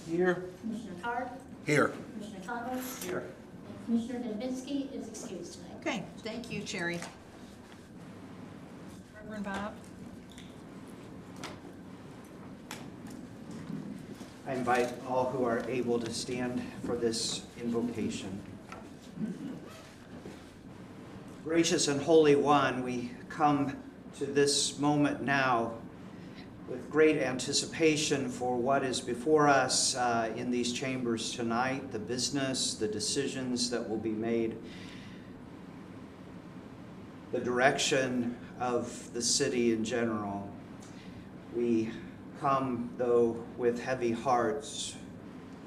Here. Commissioner Card, Here. Commissioner Conley, Here. and Commissioner Dembinski is excused tonight. Okay, thank you, Sherry. Reverend Bob? I invite all who are able to stand for this invocation. Gracious and Holy One, we come to this moment now with great anticipation for what is before us in these chambers tonight, the business, the decisions that will be made, the direction of the city in general. We come, though, with heavy hearts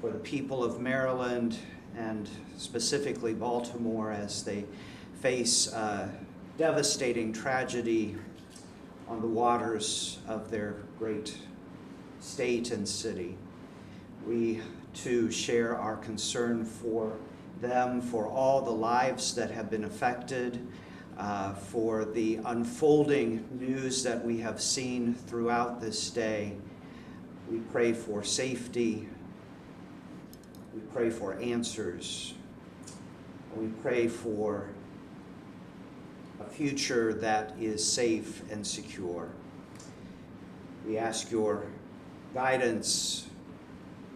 for the people of Maryland and specifically Baltimore as they face devastating tragedy on the waters of their great state and city. We, too, share our concern for them, for all the lives that have been affected, for the unfolding news that we have seen throughout this day. We pray for safety. We pray for answers. We pray for a future that is safe and secure. We ask your guidance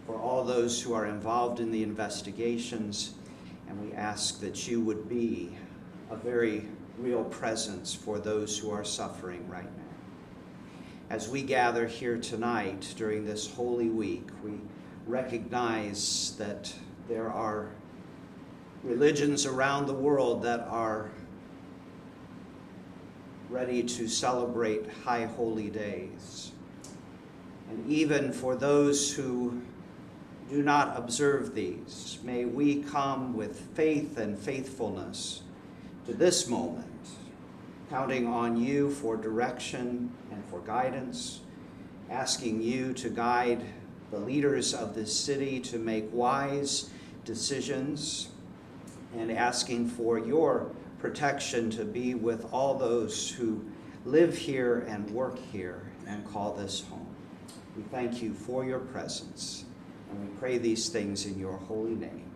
for all those who are involved in the investigations, and we ask that you would be a very real presence for those who are suffering right now. As we gather here tonight during this Holy Week, we recognize that there are religions around the world that are ready to celebrate high holy days. And even for those who do not observe these, may we come with faith and faithfulness to this moment, counting on you for direction and for guidance, asking you to guide the leaders of this city to make wise decisions, and asking for your protection to be with all those who live here and work here and call this home. We thank you for your presence, and we pray these things in your holy name.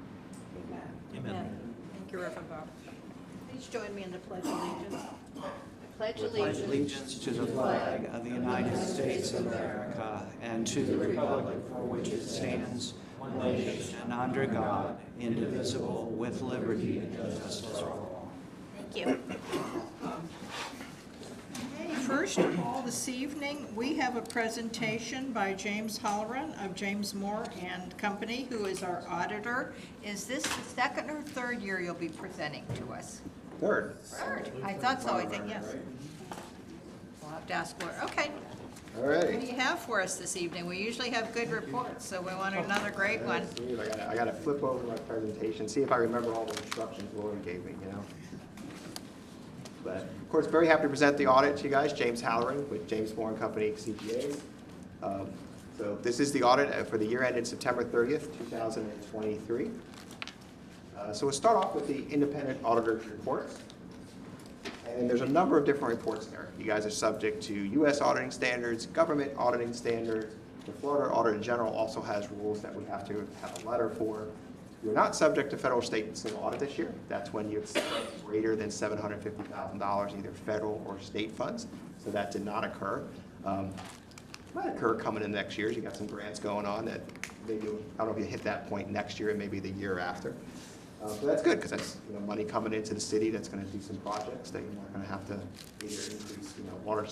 Amen. Amen. Thank you, Reverend Bob. Please join me in the Pledge of Allegiance. I pledge allegiance to the flag of the United States of America and to the republic for which it stands, one nation under God, indivisible, with liberty and justice for all. Thank you. Okay, first of all, this evening, we have a presentation by James Halloran of James Moore and Company, who is our auditor. Is this the second or third year you'll be presenting to us? Third. Third. I thought so, I think, yes. We'll have to ask for, okay. All What do right. you have for us this evening? We usually have good reports, so we want another great one. I gotta flip over my presentation, see if I remember all the instructions Lori gave me, you know? But, of course, very happy to present the audit to you guys. James Halloran with James Moore and Company CPAs. So this is the audit for the year ended September 30th, 2023. So we'll start off with the independent auditor's report. And there's a number of different reports there. You guys are subject to U.S. auditing standards, government auditing standards. The Florida Auditor General also has rules that we have to have a letter for. You're not subject to federal, state, and single audit this year. That's when you have greater than $750,000, either federal or state funds. So that did not occur. Might occur coming in next year. You got some grants going on that maybe, I don't know if you hit that point next year and maybe the year after. So that's good because that's money coming into the city that's going to do some projects that you're not going to have to either increase water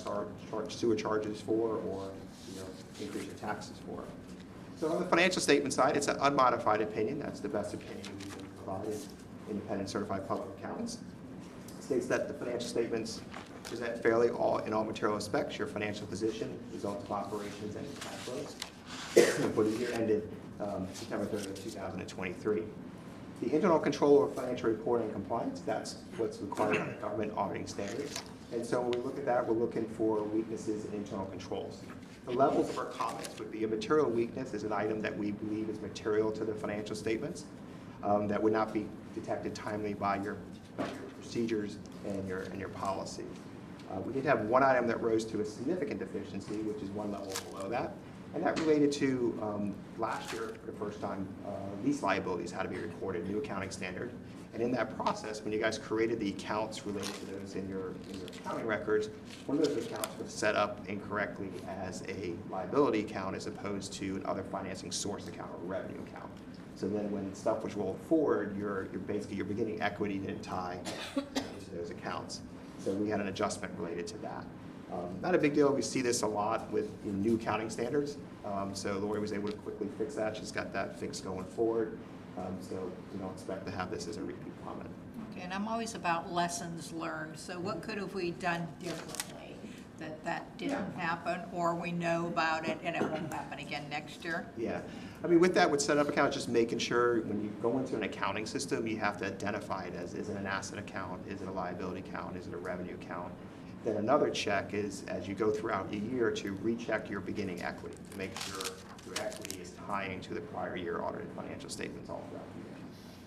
sewer charges for or increase your taxes for. So on the financial statement side, it's an unmodified opinion. That's the best opinion we can provide as independent certified public accountants. It states that the financial statements present fairly in all material respects your financial position, results of operations, and cash flows for the year ended September 30th, 2023. The internal control of financial reporting and compliance, that's what's required by government auditing standards. And so when we look at that, we're looking for weaknesses in internal controls. The levels of our comments would be a material weakness is an item that we believe is material to the financial statements that would not be detected timely by your procedures and your policy. We did have one item that rose to a significant deficiency, which is one level below that. And that related to, last year, for the first time, lease liabilities had to be recorded, new accounting standard. And in that process, when you guys created the accounts related to those in your accounting records, one of those accounts was set up incorrectly as a liability account as opposed to an other financing source account or revenue account. So then when stuff was rolled forward, your beginning equity didn't tie into those accounts. So we had an adjustment related to that. Not a big deal. We see this a lot with new accounting standards. So Lori was able to quickly fix that. She's got that fixed going forward. So we don't expect to have this as a repeat comment. Okay, and I'm always about lessons learned. So what could have we done differently that didn't happen, or we know about it and it won't happen again next year? Yeah. I mean, with that, with setup account, just making sure when you go into an accounting system, you have to identify it as, is it an asset account? Is it a liability account? Is it a revenue account? Then another check is, as you go throughout the year, to recheck your beginning equity, to make sure your equity is tying to the prior year audited financial statements all throughout the year.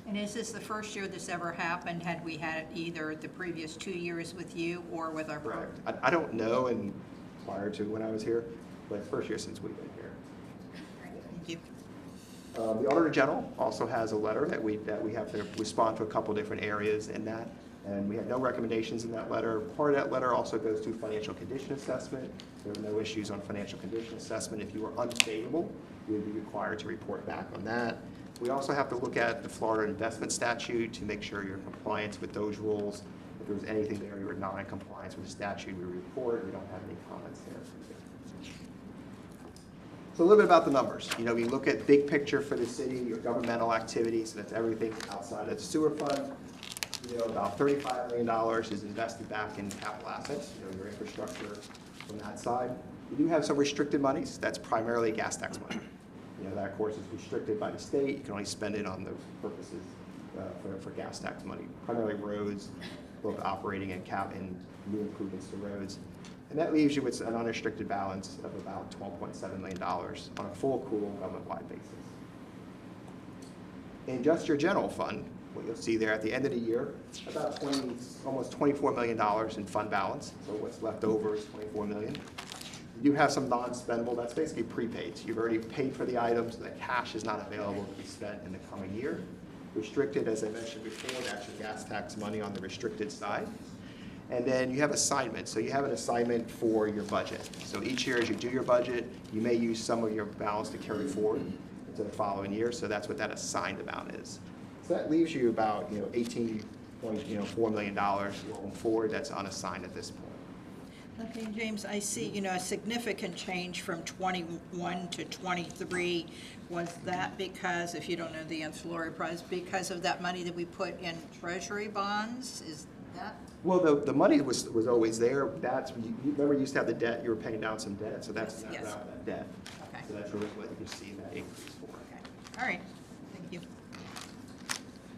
And is this the first year this ever happened? Had we had it either the previous 2 years with you or with our Correct. I don't know, and prior to when I was here, but it's the first year since we've been here. Thank you. The Auditor General also has a letter that we have to respond to a couple different areas in that, and we had no recommendations in that letter. Part of that letter also goes to financial condition assessment. There are no issues on financial condition assessment. If you were unfavorable, you would be required to report back on that. We also have to look at the Florida investment statute to make sure you're in compliance with those rules. If there's anything there you're not in compliance with the statute, we report. We don't have any comments there. So a little bit about the numbers. You know, we look at big picture for the city, your governmental activities, so that's everything outside of the sewer fund. You know, about $35 million is invested back in capital assets, you know, your infrastructure from that side. You do have some restricted monies. That's primarily gas tax money. You know, that of course is restricted by the state. You can only spend it on the purposes for gas tax money, primarily roads, both operating and new improvements to roads. And that leaves you with an unrestricted balance of about $12.7 million on a full accrual government-wide basis. In just your general fund, what you'll see there at the end of the year, about almost $24 million in fund balance. So what's left over is $24 million. You do have some non-spendable, that's basically prepaid. So you've already paid for the items, and the cash is not available to be spent in the coming year. Restricted, as I mentioned before, that's your gas tax money on the restricted side. And then you have assignments. So you have an assignment for your budget. So each year as you do your budget, you may use some of your balance to carry forward into the following year. So that's what that assigned amount is. So that leaves you about $18.4 million going forward that's unassigned at this point. Okay, James, I see, a significant change from 21 to 23. Was that because, if you don't know the answer, Lori, probably because of that money that we put in treasury bonds? Is that? Well, the money was always there. That's, you remember you used to have the debt, you were paying down some debt, so that's Yes. out that debt. Okay. So that's really what you see that increase for. Okay. All right, thank you.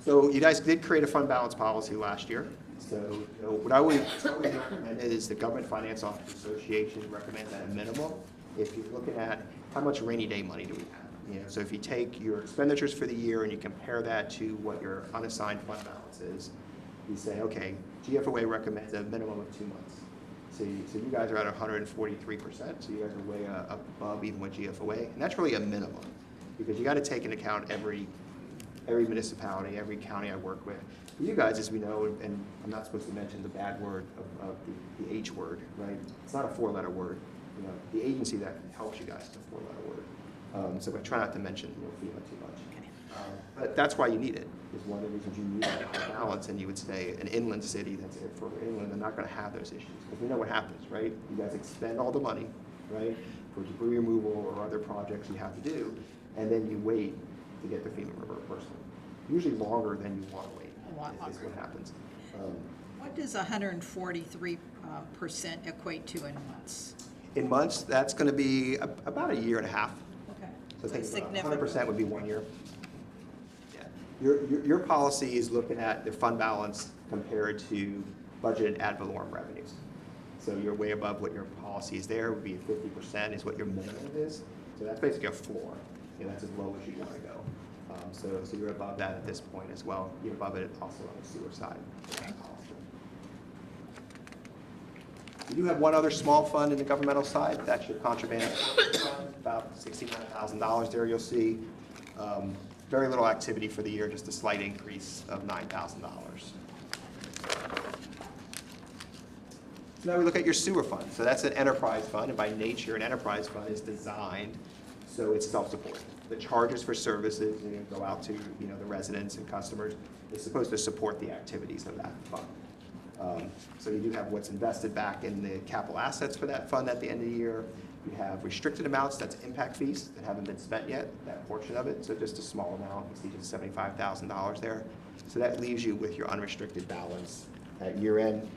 So you guys did create a fund balance policy last year. So what I always recommend is the Government Finance Officers Association recommends at a minimum, if you're looking at how much rainy day money do we have. So if you take your expenditures for the year and you compare that to what your unassigned fund balance is, you say, okay, GFOA recommends a minimum of 2 months. So you guys are at 143%, so you guys are way above even with GFOA, and that's really a minimum, because you got to take into account every municipality, every county I work with. For you guys, as we know, and I'm not supposed to mention the bad word of the H word, right? It's not a 4-letter word. The agency that helps you guys is a 4-letter word. So I try not to mention FEMA too much. But that's why you need it, is one of the reasons you need that balance. And you would say an inland city, that's it for inland, they're not going to have those issues. Because we know what happens, right? You guys expend all the money, right, for debris removal or other projects you have to do, and then you wait to get the FEMA reimbursement. Usually longer than you want to wait. A lot is longer. what happens. What does 143% equate to in months? In months, that's going to be about a year and a half. Okay. So think significant. 100% would be 1 year. Yeah. Your policy is looking at the fund balance compared to budgeted ad valorem revenues. So you're way above what your policy is there. Would be 50% is what your minimum is. So that's basically a floor. That's as low as you want to go. So you're above that at this point as well. You're above it also on the sewer side. Okay. We do have one other small fund in the governmental side. That's your contraband fund, about $69,000 there you'll see. Very little activity for the year, just a slight increase of $9,000. So now we look at your sewer fund. So that's an enterprise fund, and by nature, an enterprise fund is designed so it's self-supporting. The charges for services go out to the residents and customers. It's supposed to support the activities of that fund. So you do have what's invested back in the capital assets for that fund at the end of the year. You have restricted amounts, that's impact fees that haven't been spent yet, that portion of it. So just a small amount, you see just $75,000 there. So that leaves you with your unrestricted balance at year end.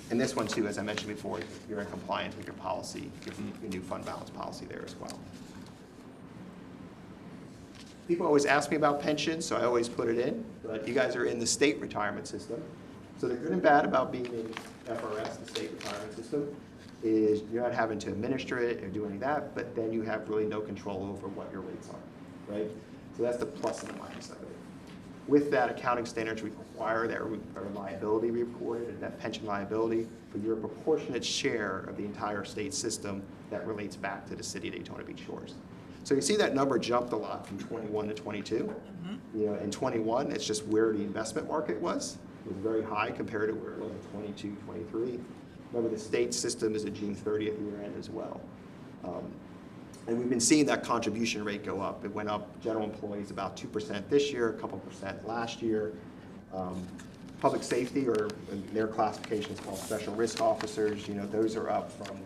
And this one too, as I mentioned before, you're in compliance with your policy, your new fund balance policy there as well. People always ask me about pensions, so I always put it in, but you guys are in the state retirement system. So the good and bad about being in FRS, the state retirement system, is you're not having to administer it or do any of that, but then you have really no control over what your rates are, right? So that's the plus and the minus of it. With that, accounting standards require that liability be reported, and that pension liability for your proportionate share of the entire state system that relates back to the city of Daytona Beach Shores. So you see that number jumped a lot from 21 to 22. In 21, it's just where the investment market was. It was very high compared to where it was in 22, 23. Remember, the state system is a June 30th year end as well. And we've been seeing that contribution rate go up. It went up, general employees about 2% this year, a couple percent last year. Public safety, or in their classification is called special risk officers, those are up from,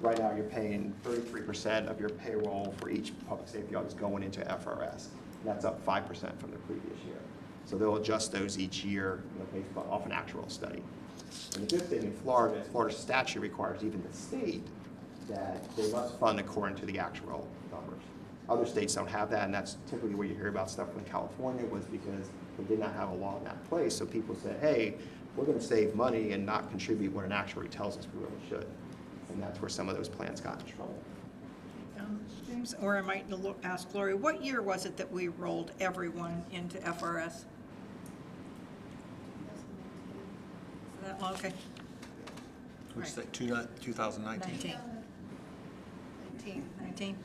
right now you're paying 33% of your payroll for each public safety officer going into FRS. That's up 5% from the previous year. So they'll adjust those each year based off an actual study. And the good thing in Florida, Florida statute requires even the state that they must fund according to the actual numbers. Other states don't have that, and that's typically where you hear about stuff in California was because they did not have a law in that place. So people said, hey, we're going to save money and not contribute what an actuary tells us we really should. And that's where some of those plans got in trouble. James, or I might ask Lori, what year was it that we rolled everyone into FRS? That long, okay. Which is like 2019? 19,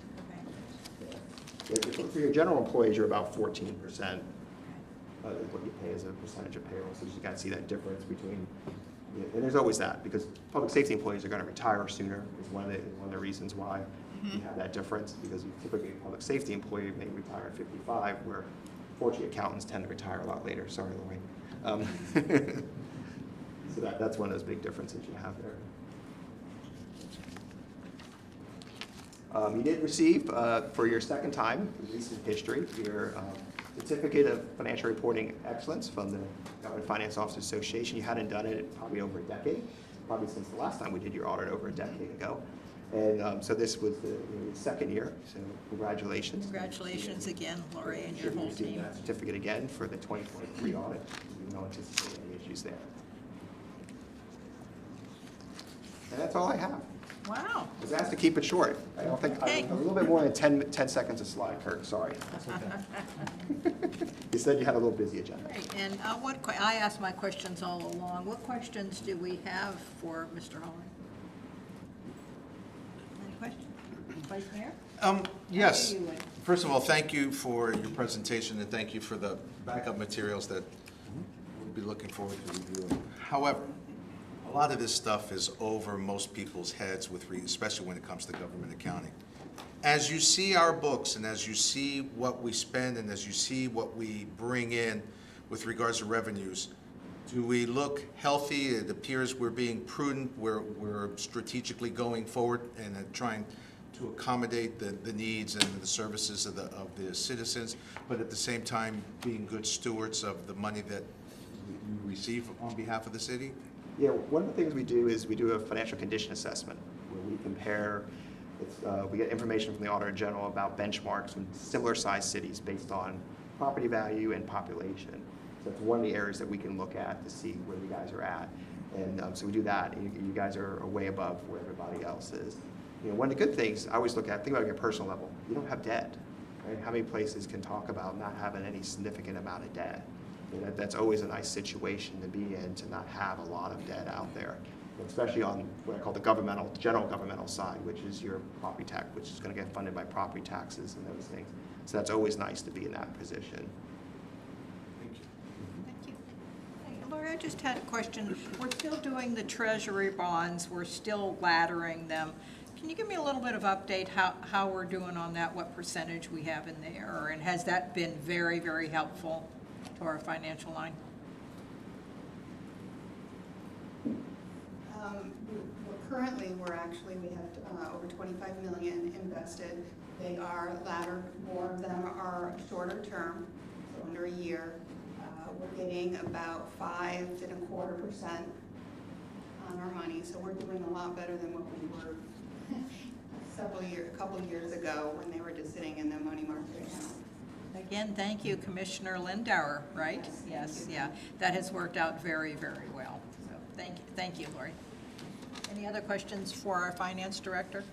okay. For your general employees, you're about 14% of what you pay as a percentage of payroll. So you kind of see that difference between, and there's always that, because public safety employees are going to retire sooner is one of the reasons why you have that difference, because typically a public safety employee may retire at 55, where fortunately accountants tend to retire a lot later. Sorry, Lori. So that's one of those big differences you have there. You did receive, for your second time in recent history, your Certificate of Financial Reporting Excellence from the Government Finance Officers Association. You hadn't done it probably over a decade, probably since the last time we did your audit over a decade ago. And so this was the second year, so congratulations. Congratulations again, Lori, and your whole Should receive team. that certificate again for the 2023 audit. We don't anticipate any issues there. And that's all I have. Wow. I was asked to keep it short. I don't think, Okay. a little bit more than 10 seconds a slide, Kurt, sorry. That's okay. You said you had a little busy agenda. Great, and I asked my questions all along. What questions do we have for Mr. Holland? Any questions? Vice Mayor? Yes. How are you, Wayne? First of all, thank you for your presentation, and thank you for the backup materials that we'll be looking forward to reviewing. However, a lot of this stuff is over most people's heads, especially when it comes to government accounting. As you see our books, and as you see what we spend, and as you see what we bring in with regards to revenues, do we look healthy? It appears we're being prudent, we're strategically going forward and trying to accommodate the needs and the services of the citizens, but at the same time being good stewards of the money that we receive on behalf of the city? Yeah, one of the things we do is we do a financial condition assessment where we compare, we get information from the Auditor General about benchmarks from similar sized cities based on property value and population. So it's one of the areas that we can look at to see where you guys are at. And so we do that, and you guys are way above where everybody else is. One of the good things I always look at, think about your personal level. You don't have debt, right? How many places can talk about not having any significant amount of debt? That's always a nice situation to be in, to not have a lot of debt out there. especially on what I call the governmental, general governmental side, which is your property tax, which is going to get funded by property taxes and those things. So that's always nice to be in that position. Thank you. Hey, Lori, I just had a question. We're still doing the treasury bonds, we're still laddering them. Can you give me a little bit of update how we're doing on that, what percentage we have in there? And has that been very, very helpful to our financial line? Currently, we have over 25 million invested. They are laddered, more of them are shorter term, so under a year. We're getting about 5.25% on our money, so we're doing a lot better than what we were a couple of years ago when they were just sitting in the money market account. Again, thank you, Commissioner Lindauer, right? Yes, yeah, that has worked out very, very well. So thank you, Lori. Any other questions for our finance director?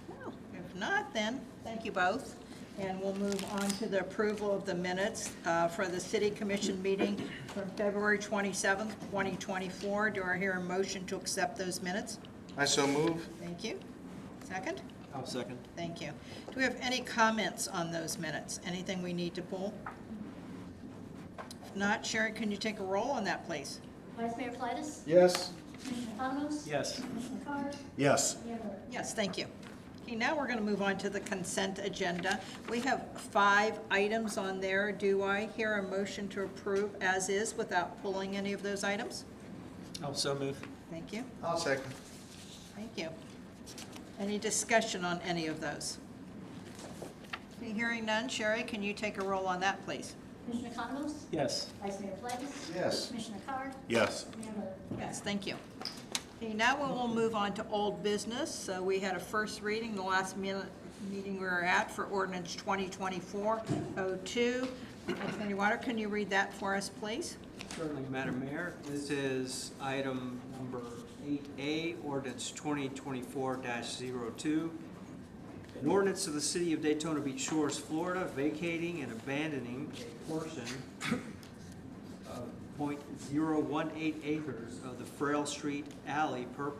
No, if not, then thank you both. And we'll move on to the approval of the minutes for the city commission meeting from February 27th, 2024. Do I hear a motion to accept those minutes? I so move. Thank you. Second? I'll second. Thank you. Do we have any comments on those minutes? Anything we need to pull? If not, Sharon, can you take a roll on that, please? Vice Mayor Politis? Yes. Commissioner Cosmo? Yes. Commissioner Carr? Yes. Mayor Miller? Yes, thank you. Okay, now we're going to move on to the consent agenda. We have 5 items on there. Do I hear a motion to approve as is without pulling any of those items? I'll so move. Thank you. I'll second. Thank you. Any discussion on any of those? Okay, hearing none. Sherry, can you take a roll on that, please? Commissioner Cosmo? Yes. Vice Mayor Politis? Yes. Commissioner Carr? Yes. Mayor Miller? Yes, thank you. Okay, now we'll move on to old business. So we had a first reading, the last meeting we were at for ordinance 2024-02. Attorney Water, can you read that for us, please? Certainly, Madam Mayor. This is item number 8A, ordinance 2024-02. An ordinance of the City of Daytona Beach Shores, Florida, vacating and abandoning a portion of .018 acres of the Frail Street Alley per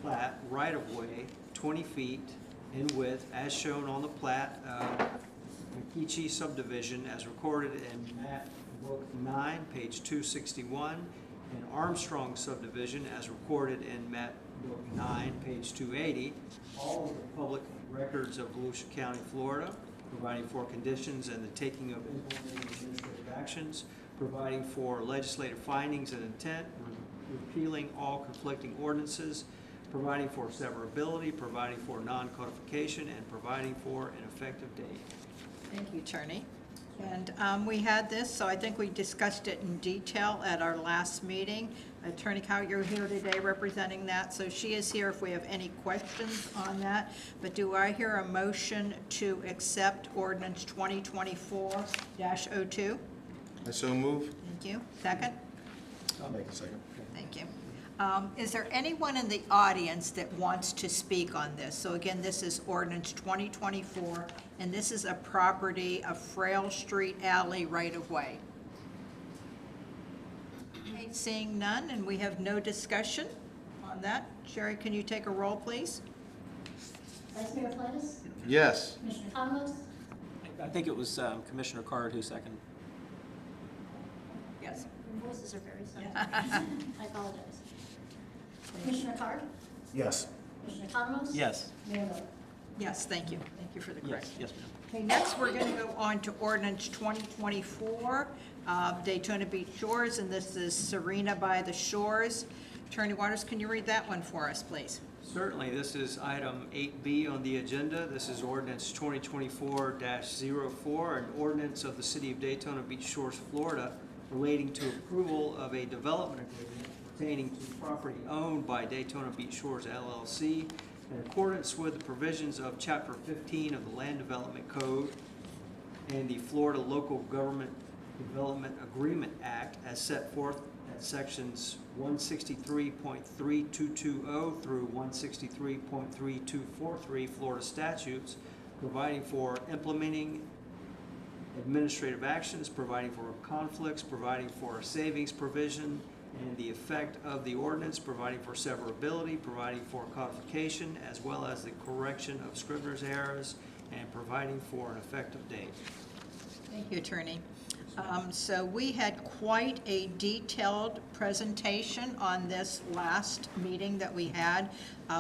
plat right-of-way, 20 feet in width, as shown on the plat of McKeechee subdivision as recorded in map book 9, page 261, and Armstrong subdivision as recorded in map book 9, page 280, all of the public records of Volusia County, Florida, providing for conditions and the taking of implementing administrative actions, providing for legislative findings and intent, repealing all conflicting ordinances, providing for severability, providing for non-codification, and providing for an effective date. Thank you, Attorney. And we had this, so I think we discussed it in detail at our last meeting. Attorney Cow, you're here today representing that, so she is here if we have any questions on that. But do I hear a motion to accept ordinance 2024-02? I so move. Thank you. Second? I'll make a second. Thank you. Is there anyone in the audience that wants to speak on this? So again, this is ordinance 2024, and this is a property of Frail Street Alley right-of-way. Okay, seeing none, and we have no discussion on that. Sherry, can you take a roll, please? Vice Mayor Politis? Yes. Commissioner Cosmo? I think it was Commissioner Card who seconded. Yes. Your voices are very soft. I apologize. Commissioner Carr? Yes. Commissioner Cosmo? Yes. Mayor Miller? Yes, thank you. Thank you for the correction. Yes, ma'am. Okay, next we're going to go on to ordinance 2024, Daytona Beach Shores, and this is Serena by the Shores. Attorney Waters, can you read that one for us, please? Certainly, this is item 8B on the agenda. This is ordinance 2024-04, an ordinance of the City of Daytona Beach Shores, Florida, relating to approval of a development agreement pertaining to property owned by Daytona Beach Shores LLC in accordance with the provisions of Chapter 15 of the Land Development Code and the Florida Local Government Development Agreement Act as set forth at sections 163.3220 through 163.3243 Florida statutes, providing for implementing administrative actions, providing for conflicts, providing for a savings provision, and the effect of the ordinance, providing for severability, providing for codification, as well as the correction of scrivener's errors, and providing for an effective date. Thank you, Attorney. So we had quite a detailed presentation on this last meeting that we had.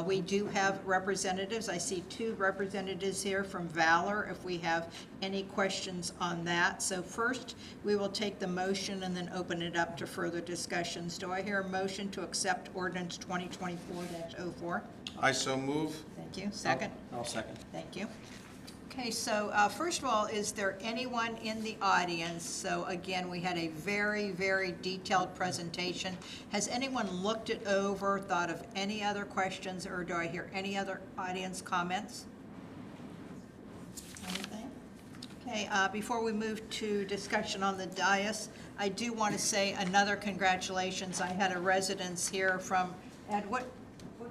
We do have representatives. I see 2 representatives here from Valor, if we have any questions on that. So first, we will take the motion and then open it up to further discussions. Do I hear a motion to accept ordinance 2024-04? I so move. Thank you. Second? I'll second. Thank you. Okay, so first of all, is there anyone in the audience? So again, we had a very, very detailed presentation. Has anyone looked it over, thought of any other questions, or do I hear any other audience comments? Anything? Okay, before we move to discussion on the dais, I do want to say another congratulations. I had a residence here from, Ed, what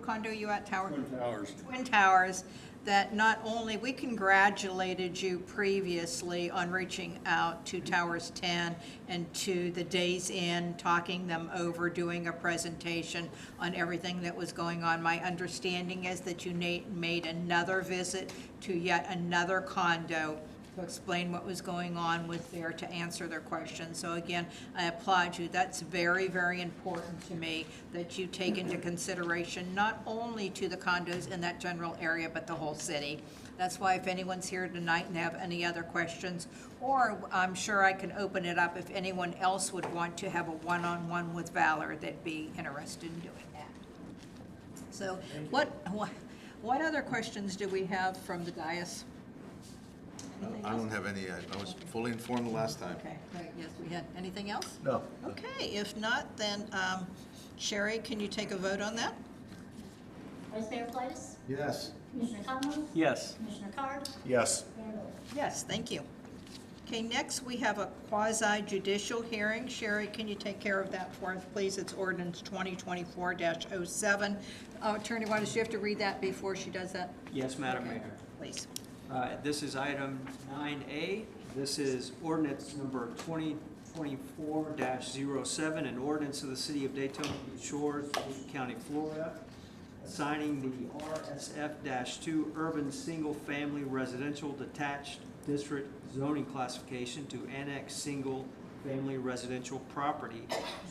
condo are you at, Tower? Twin Towers. Twin Towers, that not only we congratulated you previously on reaching out to Towers 10 and to the Days Inn, talking them over, doing a presentation on everything that was going on. My understanding is that you made another visit to yet another condo to explain what was going on with there, to answer their questions. So again, I applaud you. That's very, very important to me, that you take into consideration not only to the condos in that general area, but the whole city. That's why if anyone's here tonight and have any other questions, or I'm sure I can open it up if anyone else would want to have a one-on-one with Valor, that'd be interested in doing that. So what other questions do we have from the dais? Anything I else? don't have any. I was fully informed the last time. Okay, great, yes, we had, anything else? No. Okay, if not, then, Sherry, can you take a vote on that? Vice Mayor Plius, Yes. Commissioner Conlon, Yes. Commissioner Card, Yes. Mayor Miller. Yes, thank you. Okay, next we have a quasi judicial hearing. Sherry, can you take care of that for us, please? It's ordinance 2024-07. Attorney Waters, do you have to read that before she does that? Yes, Madam Okay, Mayor. please. This is item 9A. This is ordinance number 2024-07, an ordinance of the City of Daytona Beach Shores, Dade County, Florida, assigning the RSF-2 Urban Single Family Residential Detached District zoning classification to annex single family residential property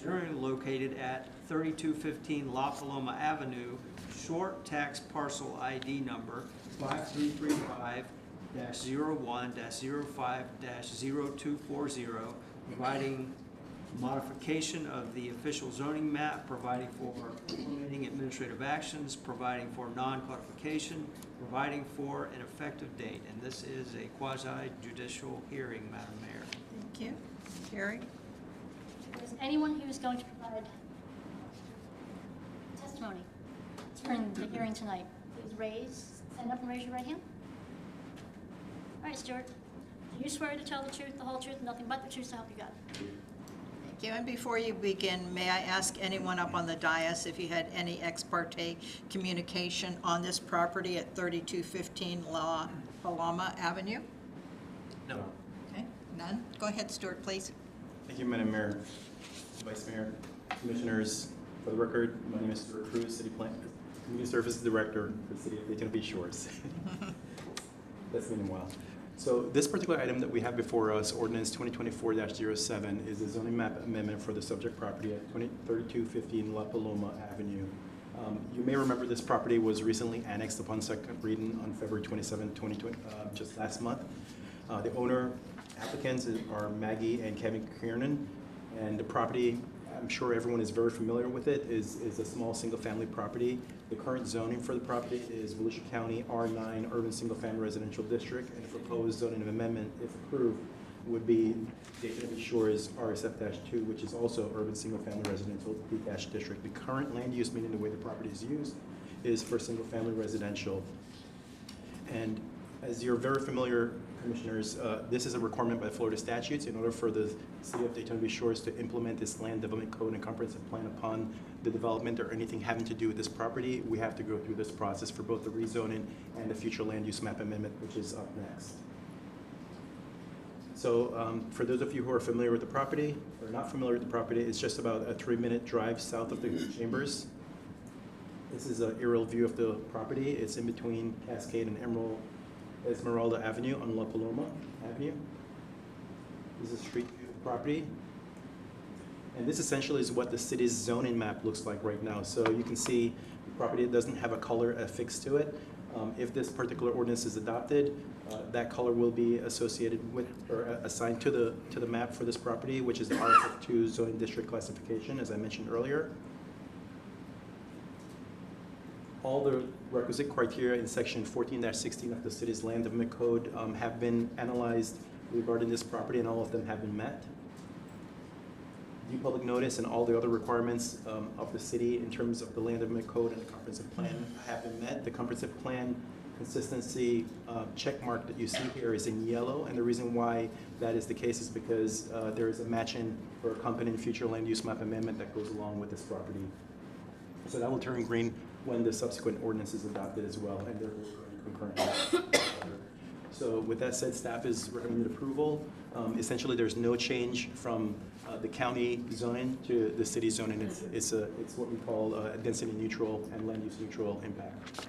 generally located at 3215 La Paloma Avenue, short tax parcel ID number 5335-01-05-0240, providing modification of the official zoning map, providing for implementing administrative actions, providing for non-codification, providing for an effective date. And this is a quasi-judicial hearing, Madam Mayor. Thank you. Sherry? Is anyone who is going to provide testimony during the hearing tonight, please stand up and raise your right hand. All right, Stuart, do you swear to tell the truth, the whole truth, and nothing but the truth, so help you God? Thank you. And before you begin, may I ask anyone up on the dais if you had any ex parte communication on this property at 3215 La Paloma Avenue? No. Okay, none? Go ahead, Stuart, please. Thank you, Madam Mayor, Vice Mayor, Commissioners. For the record, my name is Stuart Cruz, City Community Services Director for the City of Daytona Beach Shores. That's been a while. So this particular item that we have before us, ordinance 2024-07, is a zoning map amendment for the subject property at 3215 La Paloma Avenue. You may remember this property was recently annexed upon second reading on February 27, 2020, just last month. The owner applicants are Maggie and Kevin Kiernan, and the property, I'm sure everyone is very familiar with it, is a small single-family property. The current zoning for the property is Volusia County R9 Urban Single Family Residential District, and the proposed zoning amendment, if approved, would be Daytona Beach Shores RSF-2, which is also Urban Single Family Residential Detached District. The current land use, meaning the way the property is used, is for single-family residential. And as you're very familiar, Commissioners, this is a requirement by Florida statutes. In order for the City of Daytona Beach Shores to implement this land development code and comprehensive plan upon the development or anything having to do with this property, we have to go through this process for both the rezoning and the future land use map amendment, which is up next. So for those of you who are familiar with the property or not familiar with the property, it's just about a 3-minute drive south of the chambers. This is an aerial view of the property. It's in between Cascade and Esmeralda Avenue on La Paloma Avenue. This is a street view of the property. And this essentially is what the city's zoning map looks like right now. So you can see the property doesn't have a color affixed to it. If this particular ordinance is adopted, that color will be associated with or assigned to the map for this property, which is the R52 zoning district classification, as I mentioned earlier. All the requisite criteria in section 14-16 of the city's land development code have been analyzed regarding this property, and all of them have been met. Due public notice and all the other requirements of the city in terms of the land development code and the comprehensive plan have been met. The comprehensive plan consistency check mark that you see here is in yellow, and the reason why that is the case is because there is a match-in or accompanying future land use map amendment that goes along with this property. So that will turn green when the subsequent ordinance is adopted as well, and they're concurrently. So with that said, staff is recommending approval. Essentially, there's no change from the county zoning to the city zoning. It's what we call a density neutral and land use neutral impact.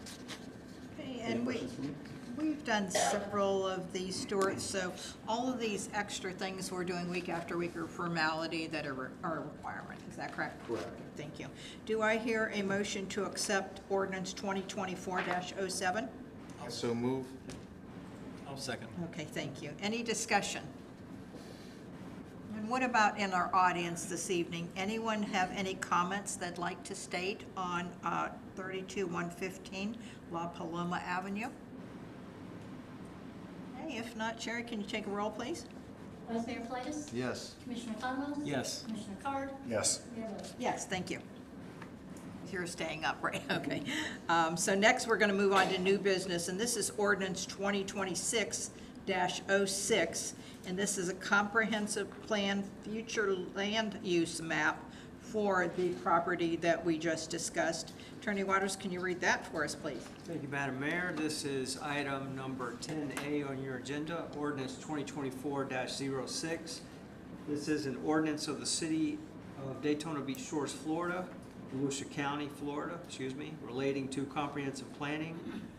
Okay, Any and questions for me? we've done several of these, Stuart, so all of these extra things we're doing week after week are formality that are a requirement. Is that correct? Correct. Thank you. Do I hear a motion to accept ordinance 2024-07? Also move. I'll second. Okay, thank you. Any discussion? And what about in our audience this evening? Anyone have any comments they'd like to state on 32115 La Paloma Avenue? Okay, if not, Sherry, can you take a roll, please? Vice Mayor Politis? Yes. Commissioner Conlon? Yes. Commissioner Card? Yes. Mayor Miller? Yes, thank you. You're staying up, right? Okay. So next, we're going to move on to new business, and this is ordinance 2026-06, and this is a comprehensive plan future land use map for the property that we just discussed. Attorney Waters, can you read that for us, please? Thank you, Madam Mayor. This is item number 10A on your agenda, ordinance 2024-06. This is an ordinance of the city of Daytona Beach Shores, Florida, Volusia County, Florida, relating to comprehensive planning,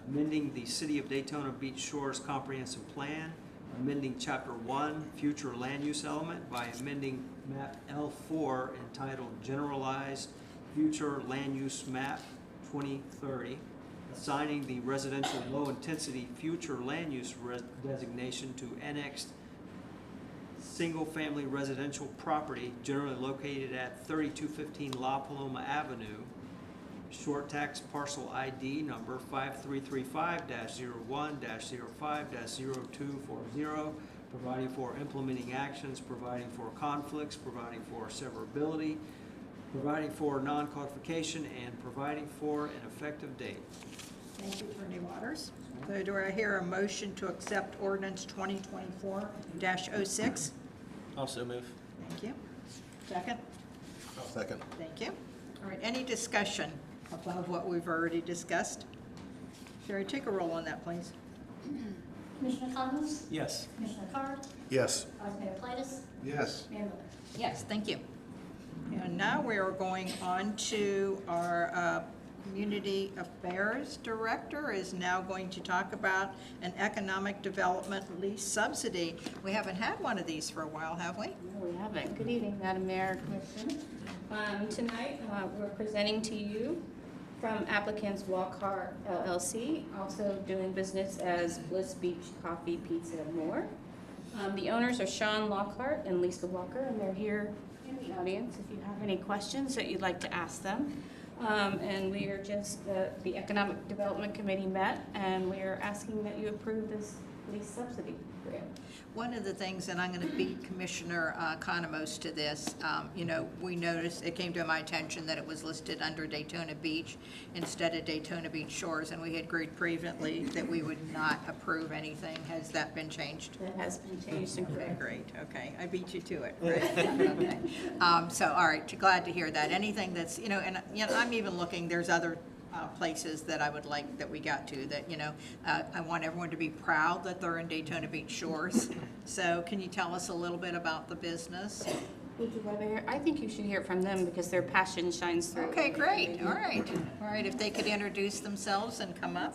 amending the City of Daytona Beach Shores Comprehensive Plan, amending Chapter 1, Future Land Use Element by amending Map L4 entitled Generalized Future Land Use Map 2030, assigning the residential low-intensity future land use designation to annexed single-family residential property generally located at 3215 La Paloma Avenue, short tax parcel ID number 5335-01-05-0240, providing for implementing actions, providing for conflicts, providing for severability, providing for non-codification, and providing for an effective date. Thank you, Attorney Waters. So do I hear a motion to accept ordinance 2024-06? Also move. Thank you. Second? Second. Thank you. All right, any discussion above what we've already discussed? Sherry, take a roll on that, please. Commissioner Conlon? Yes. Commissioner Card? Yes. Vice Mayor Politis? Yes. Mayor Miller? Yes, thank you. And now we are going on to our Community Affairs Director is now going to talk about an economic development lease subsidy. We haven't had one of these for a while, have we? No, we haven't. Good evening, Madam Mayor, Commissioner. Tonight, we're presenting to you from applicants Walker LLC, also doing business as Bliss Beach Coffee, Pizza, and More. The owners are Sean Lockhart and Lisa Walker, and they're here in the audience if you have any questions that you'd like to ask them. And we are just, the Economic Development Committee met, and we are asking that you approve this lease subsidy grant. One of the things, and I'm going to beat Commissioner Economos to this, you know, we noticed, it came to my attention that it was listed under Daytona Beach instead of Daytona Beach Shores, and we had agreed previously that we would not approve anything. Has that been changed? That has been changed and Okay, corrected. great, okay, I beat you to it, right? Okay. So, all right, glad to hear that. Anything that's, you know, and, you know, I'm even looking, there's other places that I would like that we got to, that, you know, I want everyone to be proud that they're in Daytona Beach Shores. So can you tell us a little bit about the business? Would you rather hear? I think you should hear it from them because their passion shines through. Okay, great, all right. All right, if they could introduce themselves and come up.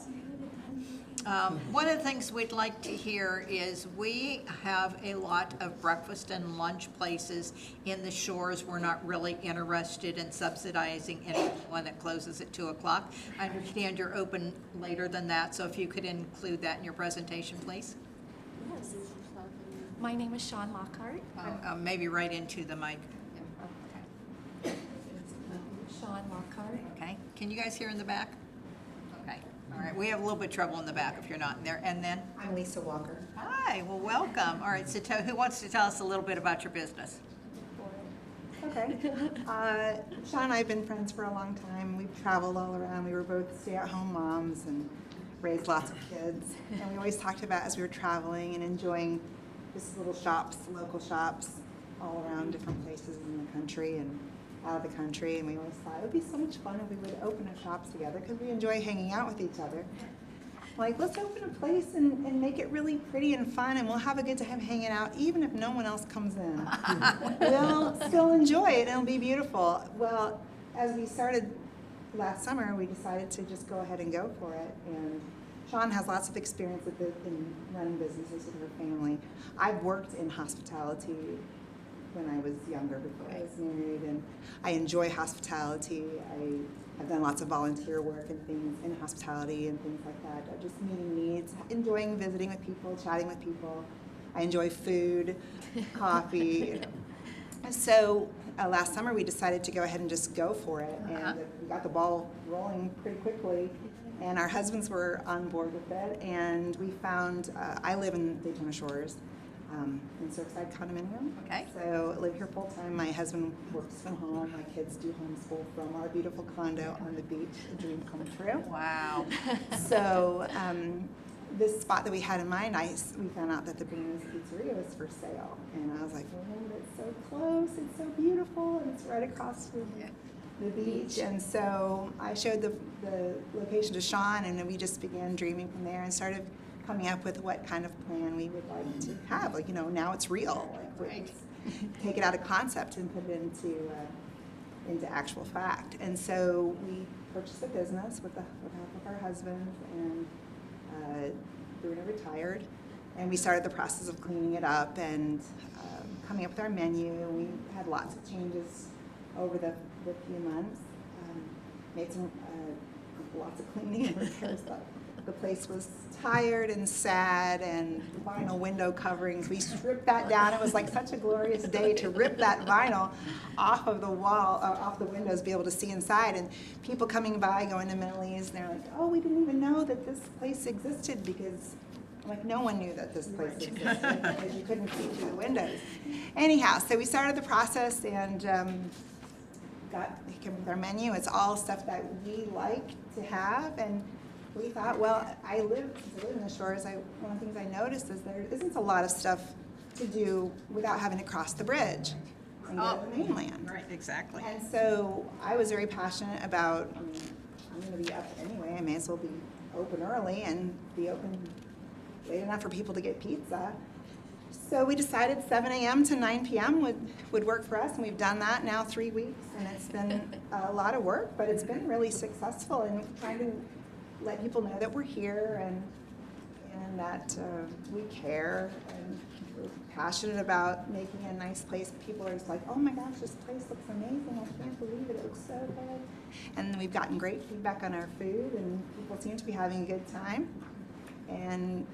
One of the things we'd like to hear is we have a lot of breakfast and lunch places in the Shores. We're not really interested in subsidizing anyone that closes at 2 o'clock. I understand you're open later than that, so if you could include that in your presentation, please. Yes. My name is Sean Lockhart. Maybe right into the mic. Sean Lockhart. Okay, can you guys hear in the back? Okay, all right, we have a little bit of trouble in the back if you're not in there, and then? I'm Lisa Walker. Hi, well, welcome. All right, so who wants to tell us a little bit about your business? Okay. Sean and I have been friends for a long time. We've traveled all around. We were both stay-at-home moms and raised lots of kids. And we always talked about, as we were traveling and enjoying just little shops, local shops, all around different places in the country and out of the country. And we always thought it would be so much fun if we would open a shop together because we enjoy hanging out with each other. Like, let's open a place and make it really pretty and fun, and we'll have a good time hanging out, even if no one else comes in. We'll still enjoy it, and it'll be beautiful. Well, as we started last summer, we decided to just go ahead and go for it. And Sean has lots of experience with in running businesses with her family. I've worked in hospitality when I was younger, before I was married, and I enjoy hospitality. I've done lots of volunteer work and things in hospitality and things like that. Just meeting needs, enjoying visiting with people, chatting with people. I enjoy food, coffee. So last summer we decided to go ahead and just go for it, and we got the ball rolling pretty quickly. And our husbands were on board with it, and we found, I live in Daytona Shores, in Surfside Condominium. Okay. So I live here full time. My husband works from home. My kids do homeschool from our beautiful condo on the beach, a dream come true. Wow. So this spot that we had in mind, we found out that the Bruno's Pizzeria was for sale. And I was like, oh, it's so close, it's so beautiful, and it's right across from the beach. And so I showed the location to Sean, and then we just began dreaming from there and started coming up with what kind of plan we would like to have. Like, you know, now it's real. Like, Right. take it out of concept and put it into actual fact. And so we purchased a business with help of our husbands, and Bruno retired, and we started the process of cleaning it up and coming up with our menu. We had lots of changes over the few months, made some lots of cleaning and repairs. The place was tired and sad, and vinyl window coverings. We stripped that down. It was like such a glorious day to rip that vinyl off of the wall, off the windows, be able to see inside. And people coming by, going to Minnelli's, and they're like, "Oh, we didn't even know that this place existed," because like no one knew that this place existed because you couldn't see through the windows. Anyhow, so we started the process and came with our menu. It's all stuff that we like to have, and we thought, well, I live in the Shores. One of the things I noticed is there isn't a lot of stuff to do without having to cross the bridge and go to the mainland. Right, exactly. And so I was very passionate about, I mean, I'm going to be up anyway. I may as well be open early and be open late enough for people to get pizza. So we decided 7 a.m. to 9 p.m. would work for us, and we've done that now 3 weeks, and it's been a lot of work, but it's been really successful, and trying to let people know that we're here and that we care, and we're passionate about making a nice place. People are just like, oh my gosh, this place looks amazing. I can't believe it. It looks so good. And we've gotten great feedback on our food, and people seem to be having a good time. And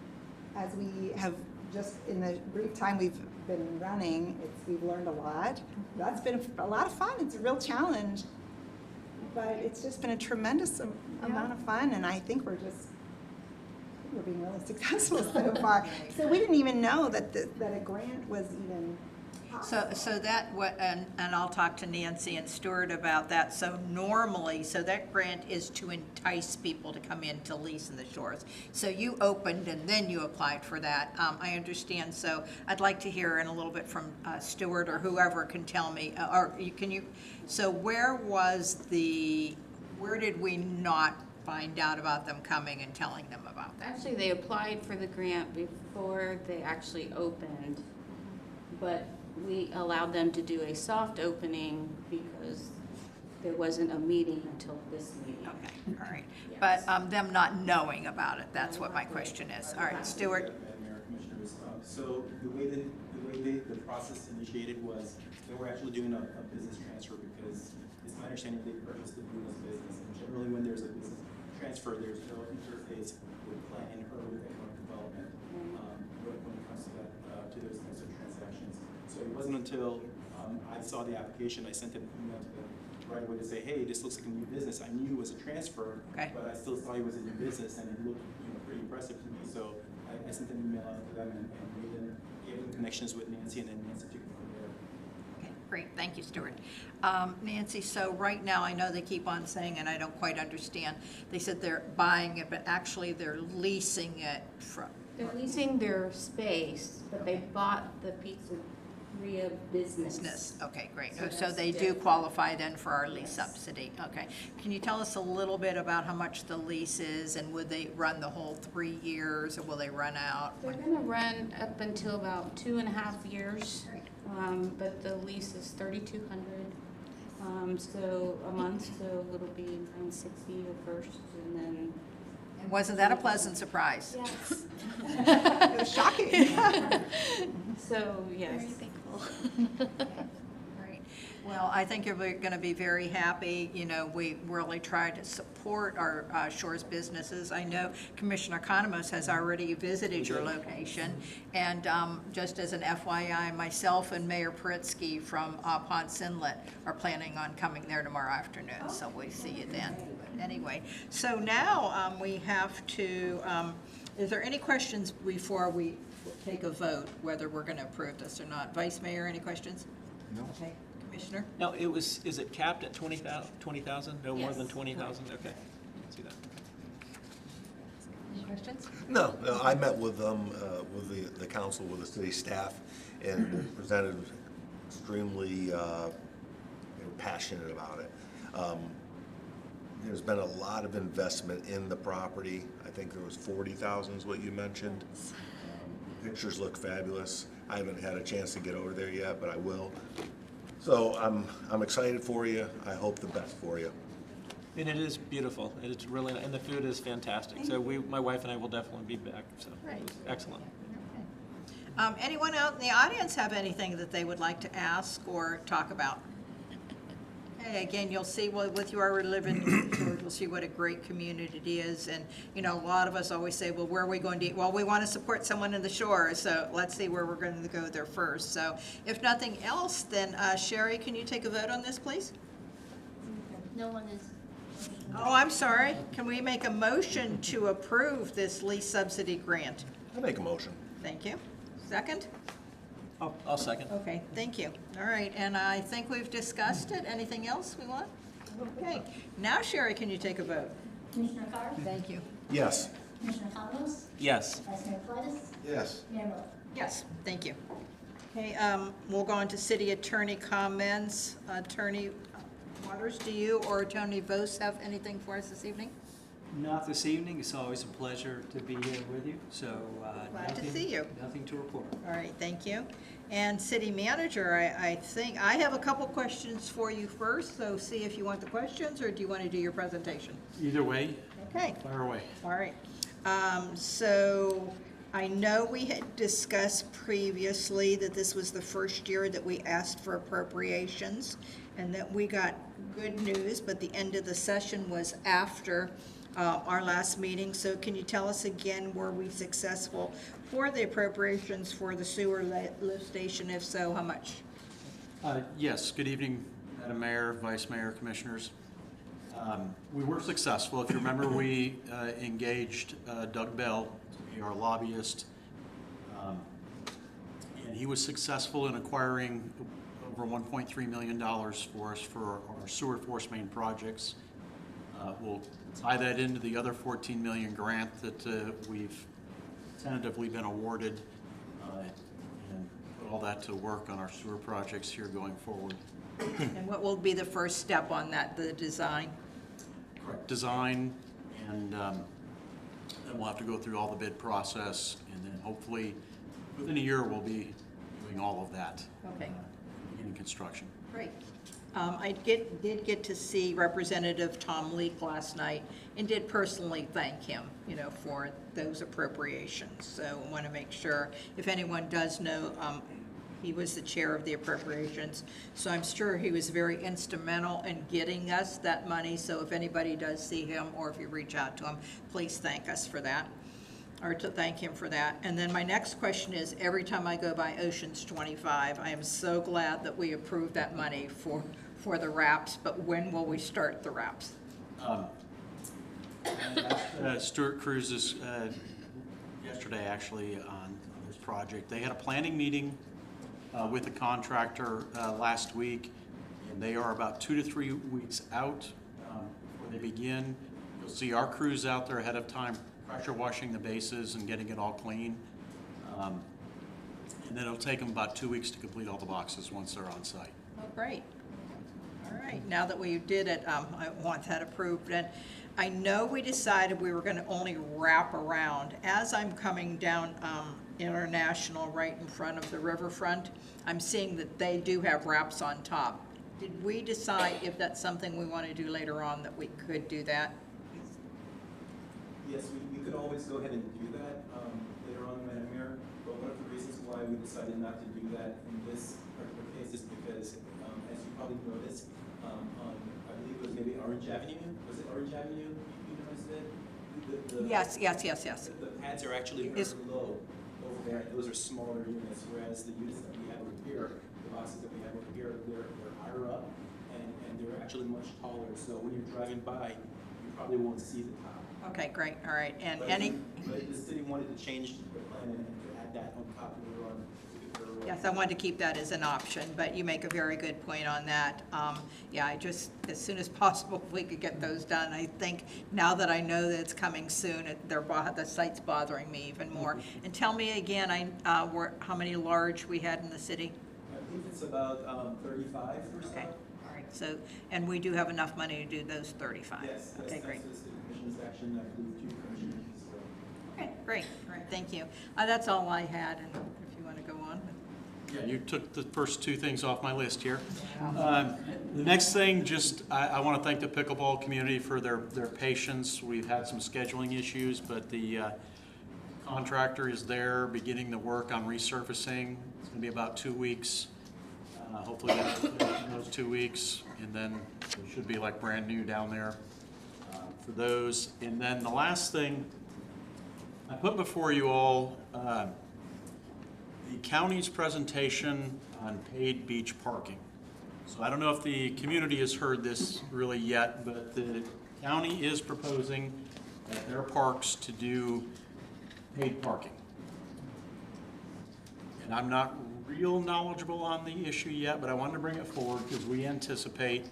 as we have just in the brief time we've been running, we've learned a lot. That's been a lot of fun. It's a real challenge. But it's just been a tremendous amount of fun, and I think we're being really successful so far. So we didn't even know that a grant was even possible. So that and I'll talk to Nancy and Stuart about that. So normally, that grant is to entice people to come in to lease in the Shores. So you opened and then you applied for that. I understand. So I'd like to hear in a little bit from Stuart or whoever can tell me, so where was the Where did we not find out about them coming and telling them about that? Actually, they applied for the grant before they actually opened, but we allowed them to do a soft opening because there wasn't a meeting until this meeting. Okay, all right. Yes. But them not knowing about it, that's what my question is. All right, Stuart? Madam Mayor, Commissioners, so the way the process initiated was they were actually doing a business transfer because it's my understanding they purchased the Bruno's business. And generally when there's a business transfer, there's no interface with planning or with economic development when it comes to that, to those types of transactions. So it wasn't until I saw the application, I sent an email to them right away to say, hey, this looks like a new business. I knew it was a transfer, Okay. but I still thought it was a new business and it looked pretty impressive to me. So I sent an email out to them and gave them connections with Nancy, and then Nancy took it from there. Okay, great, thank you, Stuart. Nancy, so right now, I know they keep on saying, and I don't quite understand, they said they're buying it, but actually they're leasing it from, They're leasing their space, but they bought the pizzeria business. Okay, great. So So that's they do different. qualify then for our lease Yes. subsidy. Okay. Can you tell us a little bit about how much the lease is, and would they run the whole 3 years, or will they run out? They're gonna run up until about 2.5 years, but the lease is $3,200. So a month, so it'll be $960 the first, and then. And wasn't that a pleasant surprise? Yes. It was shocking. So, yes. Very thankful. Great. Well, I think you're going to be very happy. You know, we really try to support our Shores businesses. I know Commissioner Economos has already visited your location. And just as an FYI, myself and Mayor Pritzky from Ponce Inlet are planning on coming there tomorrow afternoon. So we'll see you then. But anyway, so now we have to, is there any questions before we take a vote, whether we're going to approve this or not? Vice Mayor, any questions? No. Okay, Commissioner? No, is it capped at 20,000? No more than Yes. 20,000? Okay, see that. Any questions? No, I met with them, with the council, with the city staff, and presented extremely, they were passionate about it. There's been a lot of investment in the property. I think there was 40,000 is what you mentioned. Pictures look fabulous. I haven't had a chance to get over there yet, but I will. So I'm excited for you. I hope the best for you. And it is beautiful. It's really, and the food is fantastic. So my wife and I will definitely be back, so Right. excellent. Anyone out in the audience have anything that they would like to ask or talk about? Okay, again, you'll see with your living, you'll see what a great community it is. And, you know, a lot of us always say, well, where are we going to eat? Well, we want to support someone in the shore, so let's see where we're going to go there first. So if nothing else, then Sherry, can you take a vote on this, please? No one is. Oh, I'm sorry. Can we make a motion to approve this lease subsidy grant? I make a motion. Thank you. Second? I'll second. Okay, thank you. All right, and I think we've discussed it. Anything else we want? Okay, now Sherry, can you take a vote? Commissioner Carr? Thank you. Yes. Commissioner Thomas? Yes. Vice Mayor Flatus? Yes. Mayor Miller? Yes, thank you. Okay, we'll go on to city attorney comments. Attorney Waters, do you or Attorney Vos have anything for us this evening? Not this evening. It's always a pleasure to be here with you, so. Glad to see you. Nothing to report. All right, thank you. And city manager, I think, I have a couple questions for you first, so see if you want the questions, or do you want to do your presentation? Either way, Okay. fire away. All right. So I know we had discussed previously that this was the first year that we asked for appropriations and that we got good news, but the end of the session was after our last meeting. So can you tell us again, were we successful for the appropriations for the sewer lift station? If so, how much? Yes, good evening, Madam Mayor, Vice Mayor, Commissioners. We were successful. If you remember, we engaged Doug Bell to be our lobbyist. And he was successful in acquiring over $1.3 million for us for our sewer force main projects. We'll tie that into the other $14 million grant that we've tentatively been awarded and put all that to work on our sewer projects here going forward. And what will be the first step on that, the design? design, and then we'll have to go through all the bid process, and then hopefully within a year we'll be doing all of that. Okay. Beginning construction. Great. I did get to see Representative Tom Leek last night and did personally thank him, you know, for those appropriations. So I want to make sure, if anyone does know, he was the chair of the appropriations. So I'm sure he was very instrumental in getting us that money. So if anybody does see him, or if you reach out to him, please thank us for that, or to thank him for that. And then my next question is, every time I go by Oceans 25, I am so glad that we approved that money for the wraps, but when will we start the wraps? Stuart Cruz's, yesterday actually, on this project, they had a planning meeting with the contractor last week, and they are about 2 to 3 weeks out before they begin. You'll see our crews out there ahead of time, pressure washing the bases and getting it all clean. And then it'll take them about 2 weeks to complete all the boxes once they're on site. Oh, great. All right, now that we did it, I want that approved. And I know we decided we were gonna only wrap around. As I'm coming down International right in front of the riverfront, I'm seeing that they do have wraps on top. Did we decide if that's something we want to do later on, that we could do that? Yes, we could always go ahead and do that later on, Madam Mayor, but one of the reasons why we decided not to do that in this particular case is because, as you probably noticed, I believe it was maybe Orange Avenue, was it Orange Avenue, you noticed it? Yes. The pads are actually very low over there, those are smaller units, whereas the units that we have over here, the boxes that we have over here, they're higher up, and they're actually much taller, so when you're driving by, you probably won't see the top. Okay, great, all right. And But any, But the city wanted to change the plan and to add that on top later on. yes, I wanted to keep that as an option, but you make a very good point on that. Yeah, I just, as soon as possible, if we could get those done. I think now that I know that it's coming soon, the site's bothering me even more. And tell me again, how many large we had in the city? I think it's about 35 or so. Okay, all right, so, and we do have enough money to do those 35? Yes, Okay, great. that's the city commission's action, I believe, 2 commissioners. So. Okay, great, all right, thank you. That's all I had, and if you want to go on. Yeah, you took the first 2 things off my list here. The next thing, just, I want to thank the pickleball community for their patience. We've had some scheduling issues, but the contractor is there beginning the work on resurfacing. It's going to be about 2 weeks. Hopefully in those 2 weeks, and then it should be like brand new down there for those. And then the last thing, I put before you all the county's presentation on paid beach parking. So I don't know if the community has heard this really yet, but the county is proposing at their parks to do paid parking. And I'm not real knowledgeable on the issue yet, but I wanted to bring it forward because we anticipate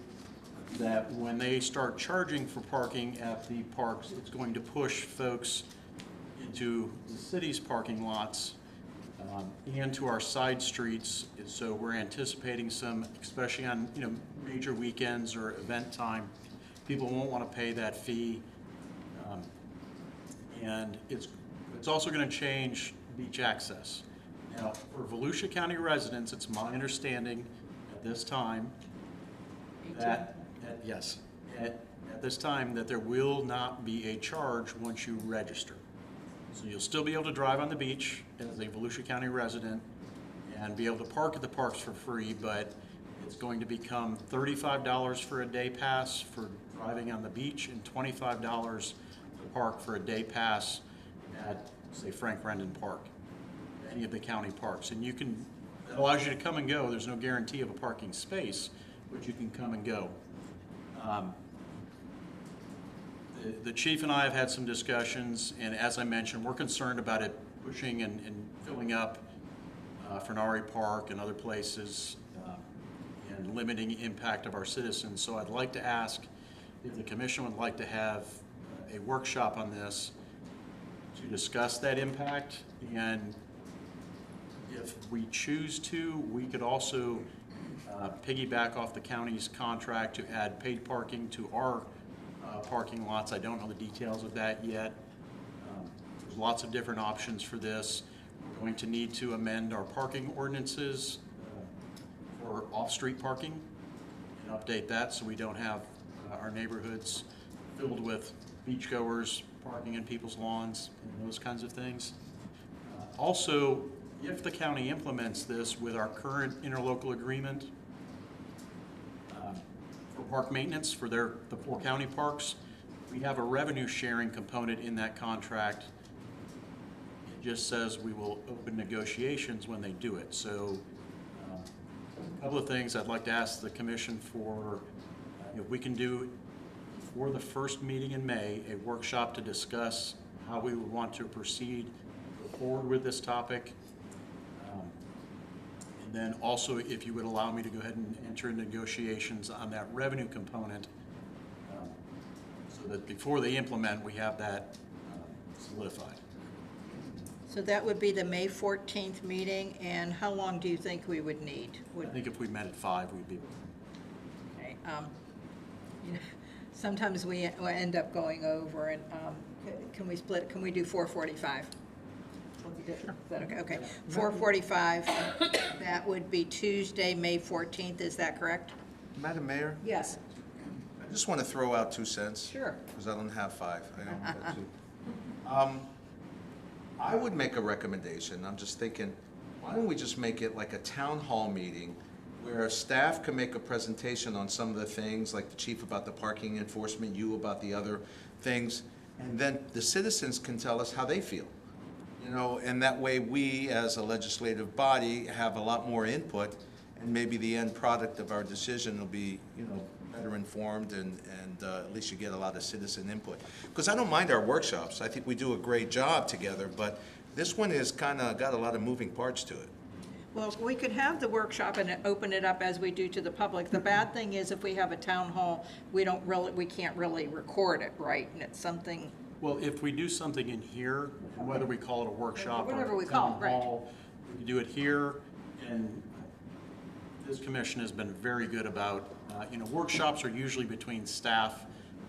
that when they start charging for parking at the parks, it's going to push folks into the city's parking lots and to our side streets. So we're anticipating some, especially on major weekends or event time, people won't want to pay that fee. And it's also going to change beach access. Now, for Volusia County residents, it's my understanding at this time that, at this time, that there will not be a charge once you register. So you'll still be able to drive on the beach as a Volusia County resident and be able to park at the parks for free, but it's going to become $35 for a day pass for driving on the beach and $25 to park for a day pass at, say, Frank Rendon Park, any of the county parks. And you can, it allows you to come and go. There's no guarantee of a parking space, but you can come and go. The chief and I have had some discussions, and as I mentioned, we're concerned about it pushing and filling up Fernari Park and other places and limiting impact of our citizens. So I'd like to ask if the commission would like to have a workshop on this to discuss that impact, and if we choose to, we could also piggyback off the county's contract to add paid parking to our parking lots. I don't know the details of that yet. There's lots of different options for this. We're going to need to amend our parking ordinances for off-street parking and update that so we don't have our neighborhoods filled with beachgoers parking in people's lawns and those kinds of things. Also, if the county implements this with our current interlocal agreement for park maintenance for the 4 county parks, we have a revenue sharing component in that contract. It just says we will open negotiations when they do it. So a couple of things I'd like to ask the commission for, if we can do for the first meeting in May, a workshop to discuss how we would want to proceed forward with this topic. And then also, if you would allow me to go ahead and enter into negotiations on that revenue component, so that before they implement, we have that solidified. So that would be the May 14th meeting, and how long do you think we would need? I think if we met at 5, we'd be. Okay, you know, sometimes we end up going over, and can we split, can we do 4:45? Is that okay? Okay, 4:45, that would be Tuesday, May 14th, is that correct? Madam Mayor, Yes. I just want to throw out 2 cents. Sure. Because I don't have 5. I don't have 2. I would make a recommendation. I'm just thinking, why don't we just make it like a town hall meeting where staff can make a presentation on some of the things, like the chief about the parking enforcement, you about the other things, and then the citizens can tell us how they feel. You know, and that way we, as a legislative body, have a lot more input, and maybe the end product of our decision will be, you know, better informed, and at least you get a lot of citizen input. Because I don't mind our workshops. I think we do a great job together, but this one is kind of got a lot of moving parts to it. Well, we could have the workshop and open it up as we do to the public. The bad thing is if we have a town hall, we can't really record it, right? And it's something. Well, if we do something in here, whether we call it a workshop or Whatever we a call town it, right. hall, we do it here, and this commission has been very good about, you know, workshops are usually between staff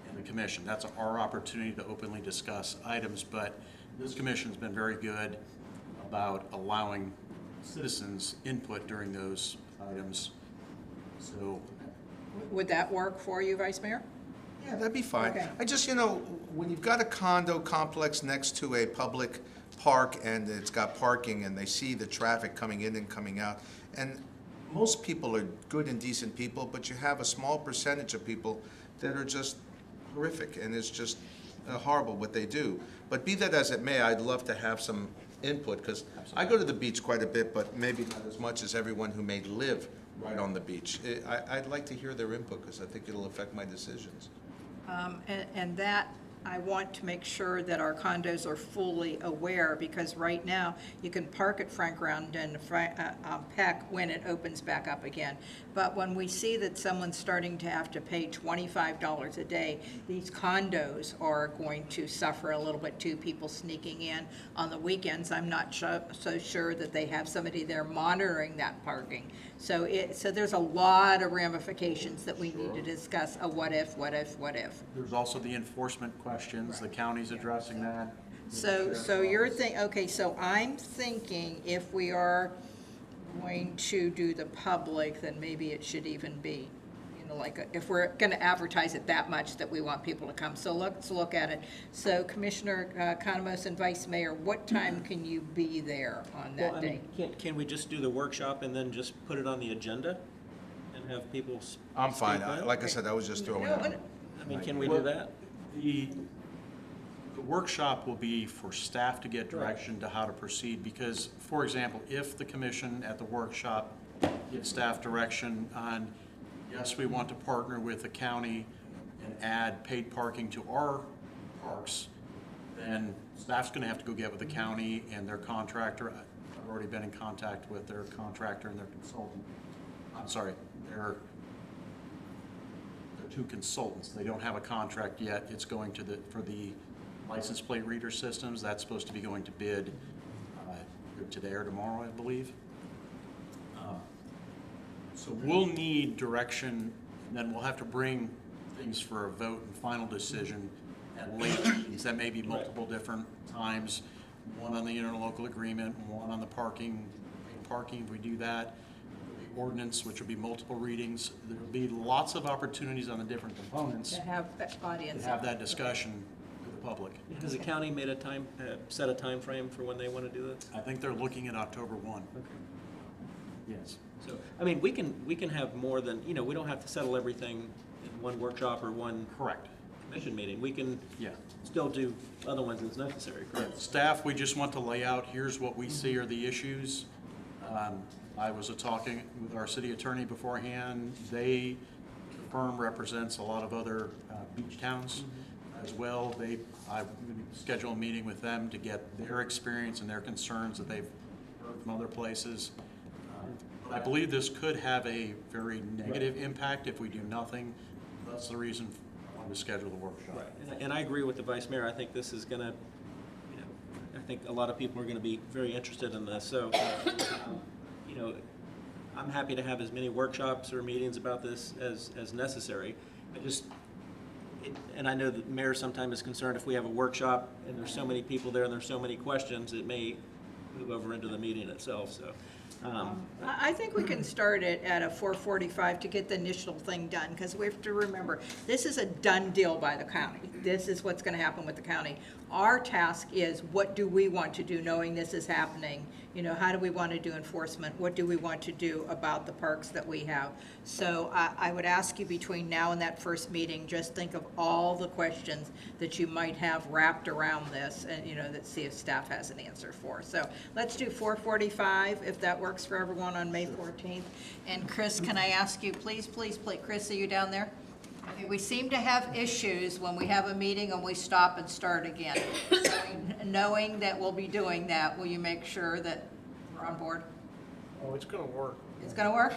and the commission. That's our opportunity to openly discuss items, but this commission's been very good about allowing citizens input during those items. So, Would that work for you, Vice Mayor? Yeah, that'd be fine. Okay. I just, you know, when you've got a condo complex next to a public park and it's got parking and they see the traffic coming in and coming out, and most people are good and decent people, but you have a small percentage of people that are just horrific, and it's just horrible what they do. But be that as it may, I'd love to have some input, because I go to the beach quite a bit, but maybe not as much as everyone who may live right on the beach. I'd like to hear their input, because I think it'll affect my decisions. And that, I want to make sure that our condos are fully aware, because right now, you can park at Frank Round and Peck when it opens back up again. But when we see that someone's starting to have to pay $25 a day, these condos are going to suffer a little bit too, people sneaking in on the weekends. I'm not so sure that they have somebody there monitoring that parking. So there's a lot of ramifications that we need to discuss, a what if. there's also the enforcement questions, the county's addressing that. So you're okay, so I'm thinking if we are going to do the public, then maybe it should even be, you know, like, if we're gonna advertise it that much that we want people to come. So let's look at it. So Commissioner Economos and Vice Mayor, what time can you be there on that Well, I day? mean, can we just do the workshop and then just put it on the agenda and have people I'm fine. speak on it? Like I said, I was just throwing it out. I mean, can we do that? The workshop will be for staff to get direction to how to proceed, because, for example, if the commission at the workshop gives staff direction on, yes, we want to partner with the county and add paid parking to our parks, then staff's gonna have to go get with the county and their contractor. I've already been in contact with their contractor and their consultant. I'm sorry, they're 2 consultants. They don't have a contract yet. It's going to for the license plate reader systems. That's supposed to be going to bid either today or tomorrow, I believe. So we'll need direction, and then we'll have to bring things for a vote and final decision at later meetings. That may be multiple different times, one on the interlocal agreement, one on the parking, if we do that. The ordinance, which will be multiple readings. There'll be lots of opportunities on the different components To have the audience. to have that discussion with the public. Has the county made a time, set a time frame for when they want to do this? I think they're looking at October 1. Okay. Yes. So, I mean, we can have more than, you know, we don't have to settle everything in one workshop or one Correct. commission meeting. We can Yeah. still do other ones as necessary, correct? Staff, we just want to lay out, here's what we see are the issues. I was talking with our city attorney beforehand. The firm represents a lot of other beach towns as well. I schedule a meeting with them to get their experience and their concerns that they've heard from other places. I believe this could have a very negative impact if we do nothing. That's the reason I wanted to schedule the workshop. Right. And I agree with the vice mayor. I think this is gonna, you know, I think a lot of people are gonna be very interested in this. So, you know, I'm happy to have as many workshops or meetings about this as necessary. And I know the mayor sometimes is concerned if we have a workshop and there's so many people there and there's so many questions, it may move over into the meeting itself, so. I think we can start it at a 4:45 to get the initial thing done, because we have to remember, this is a done deal by the county. This is what's gonna happen with the county. Our task is, what do we want to do knowing this is happening? You know, how do we want to do enforcement? What do we want to do about the parks that we have? So I would ask you between now and that first meeting, just think of all the questions that you might have wrapped around this, and, you know, that see if staff has an answer for. So let's do 4:45, if that works for everyone on May 14th. And Chris, can I ask you, please, Chris, are you down there? Okay, we seem to have issues when we have a meeting and we stop and start again. So knowing that we'll be doing that, will you make sure that we're on board? Oh, it's gonna work, It's gonna work?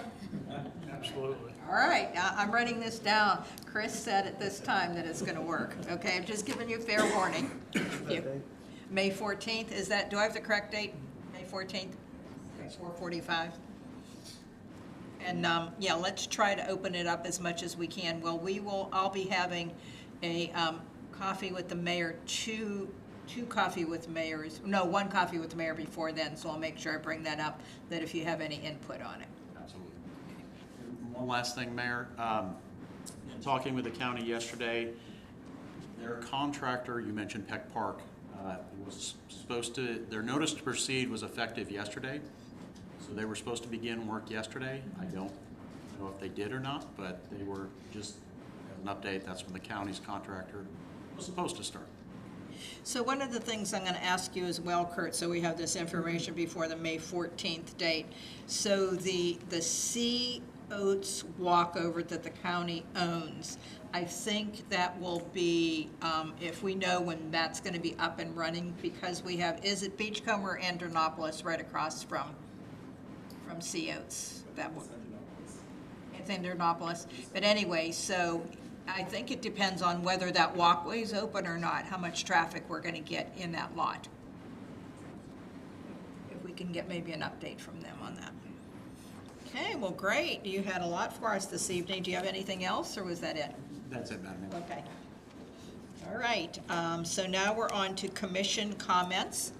absolutely. All right, I'm writing this down. Chris said at this time that it's gonna work. Okay, I'm just giving you fair warning. Thank you. May 14th, is that, do I have the correct date? May 14th? Okay, 4:45. And, yeah, let's try to open it up as much as we can. Well, I'll be having a coffee with the mayor, one coffee with the mayor before then, so I'll make sure I bring that up, that if you have any input on it. Absolutely. One last thing, Mayor. In talking with the county yesterday, their contractor, you mentioned Peck Park, was supposed to, their notice to proceed was effective yesterday. So they were supposed to begin work yesterday. I don't know if they did or not, but they were, just as an update, that's when the county's contractor was supposed to start. So one of the things I'm going to ask you as well, Kurt, so we have this information before the May 14th date. So the Sea Oats walkover that the county owns, I think that will be, if we know when that's going to be up and running, because we have, is it Beachcomber or Andronopolis right across from Sea Oats? That one. It's Andronopolis. But anyway, so I think it depends on whether that walkway is open or not, how much traffic we're going to get in that lot. If we can get maybe an update from them on that. Okay, well, great. You had a lot for us this evening. Do you have anything else, or was that it? That's it, Madam Mayor. Okay. All right, so now we're on to commission comments.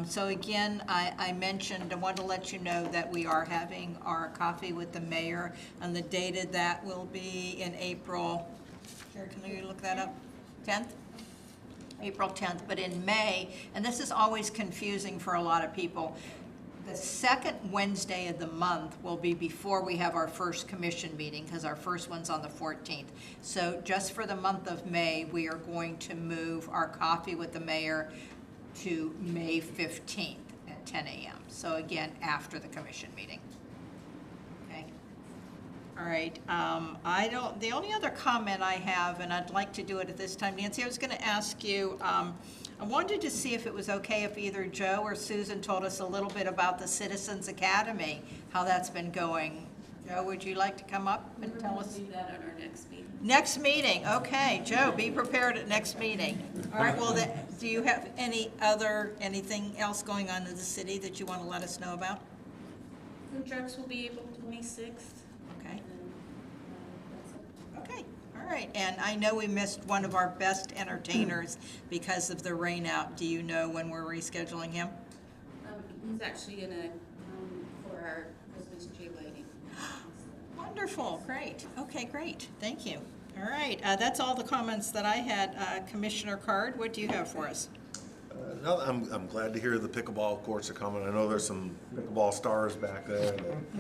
So again, I mentioned, I wanted to let you know that we are having our coffee with the mayor, and the date of that will be in April. Here, can you look that up? 10th? April 10th, but in May, and this is always confusing for a lot of people, the second Wednesday of the month will be before we have our first commission meeting, because our first one's on the 14th. So just for the month of May, we are going to move our coffee with the mayor to May 15th at 10 a.m. So again, after the commission meeting. Okay. All right. The only other comment I have, and I'd like to do it at this time, Nancy, I was going to ask you, I wanted to see if it was okay if either Joe or Susan told us a little bit about the Citizens Academy, how that's been going. Joe, would you like to come up and tell us? We're going to do that at our next meeting. Next meeting, okay. Joe, be prepared at next meeting. All right, well, do you have anything else going on in the city that you want to let us know about? Food trucks will be April 26th. Okay. Okay, all All right, and I know we missed one of our best entertainers because of the rain out. Do you know when we're rescheduling him? He's actually gonna for our Christmas tree lighting. Wonderful, great. Okay, great, thank you. All right, that's all the comments that I had. Commissioner Card, what do you have for us? No, I'm glad to hear the pickleball courts are coming. I know there's some pickleball stars back there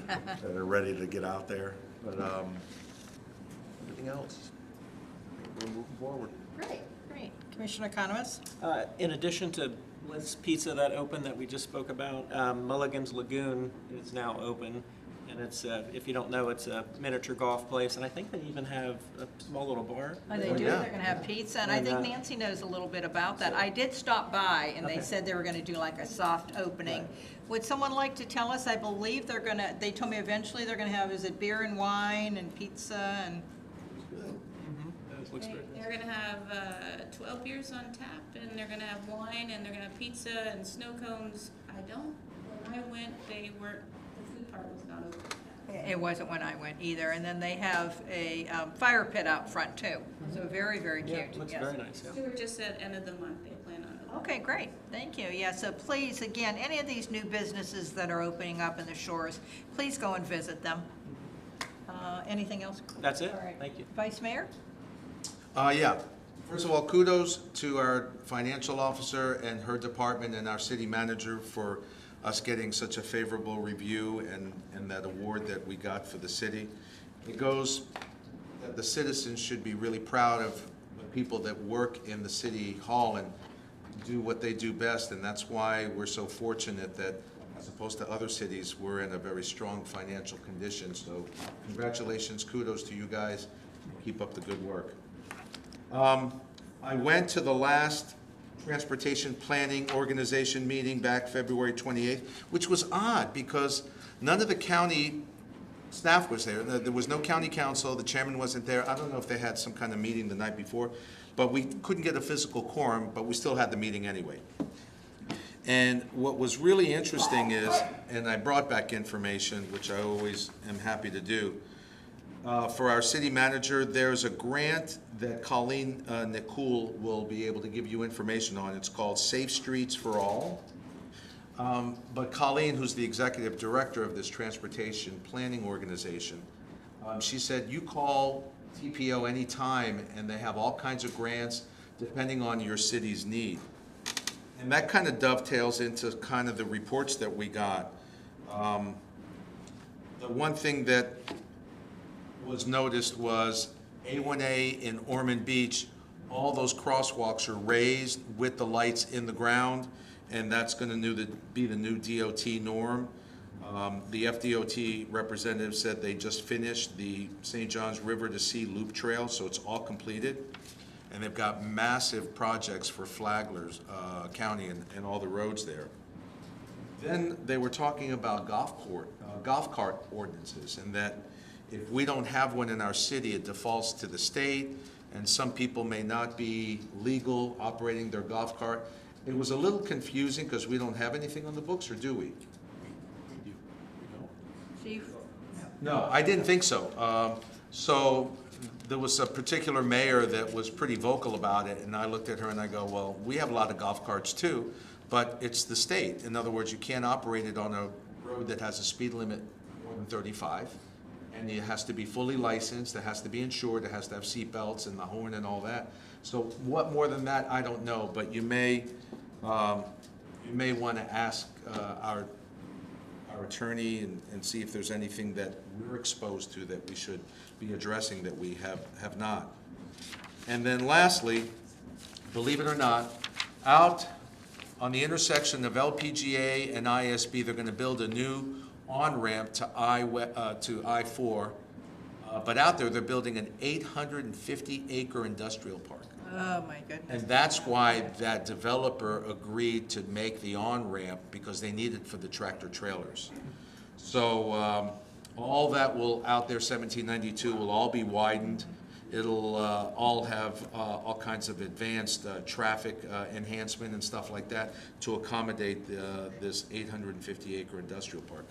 that are ready to get out there, but everything else, we're moving forward. Great, great. Commissioner Economist? In addition to Bliss Pizza that opened that we just spoke about, Mulligan's Lagoon is now open. And it's, if you don't know, it's a miniature golf place. And I think they even have a small little bar. Oh, they do, they're gonna have pizza, and I think Nancy knows a little bit about that. I did stop by, and they said they were gonna do like a soft opening. Would someone like to tell us? I believe they're gonna, they told me eventually they're gonna have, is it beer and wine and pizza and? They're gonna have 12 beers on tap, and they're gonna have wine, and they're gonna have pizza and snow cones. When I went, they weren't, the food part was not open. It wasn't when I went either, and then they have a fire pit out front too, so very, very cute. Yeah, looks yes. very nice, yeah. Stuart just said end of the month they plan on it. Okay, great, thank you. Yeah, so please, again, any of these new businesses that are opening up in the shores, please go and visit them. Anything else? That's it. All right. Thank you. Vice Mayor? Yeah. First of all, kudos to our financial officer and her department and our city manager for us getting such a favorable review and that award that we got for the city. It goes that the citizens should be really proud of the people that work in the city hall and do what they do best, and that's why we're so fortunate that, as opposed to other cities, we're in a very strong financial condition. So congratulations, kudos to you guys. Keep up the good work. I went to the last Transportation Planning Organization meeting back February 28th, which was odd because none of the county staff was there. There was no county council, the chairman wasn't there. I don't know if they had some kind of meeting the night before, but we couldn't get a physical quorum, but we still had the meeting anyway. And what was really interesting is, and I brought back information, which I always am happy to do, for our city manager, there's a grant that Colleen Nicole will be able to give you information on. It's called Safe Streets for All. But Colleen, who's the executive director of this transportation planning organization, she said, you call TPO anytime and they have all kinds of grants depending on your city's need. And that kind of dovetails into kind of the reports that we got. The one thing that was noticed was A1A in Ormond Beach, all those crosswalks are raised with the lights in the ground, and that's going to be the new DOT norm. The FDOT representative said they just finished the St. Johns River to Sea Loop Trail, so it's all completed. And they've got massive projects for Flagler's County and all the roads there. Then they were talking about golf cart ordinances, and that if we don't have one in our city, it defaults to the state, and some people may not be legal operating their golf cart. It was a little confusing because we don't have anything on the books, or do we? Chief? No, I didn't think so. So there was a particular mayor that was pretty vocal about it, and I looked at her and I go, well, we have a lot of golf carts too, but it's the state. In other words, you can't operate it on a road that has a speed limit more than 35. And it has to be fully licensed, it has to be insured, it has to have seat belts and the horn and all that. So what more than that, I don't know, but you may want to ask our attorney and see if there's anything that we're exposed to that we should be addressing that we have not. And then lastly, believe it or not, out on the intersection of LPGA and ISB, they're going to build a new on-ramp to I-4, but out there they're building an 850-acre industrial park. Oh, my goodness. And that's why that developer agreed to make the on-ramp, because they need it for the tractor trailers. So all that will, out there, 1792, will all be widened. It'll all have all kinds of advanced traffic enhancement and stuff like that to accommodate this 850-acre industrial park.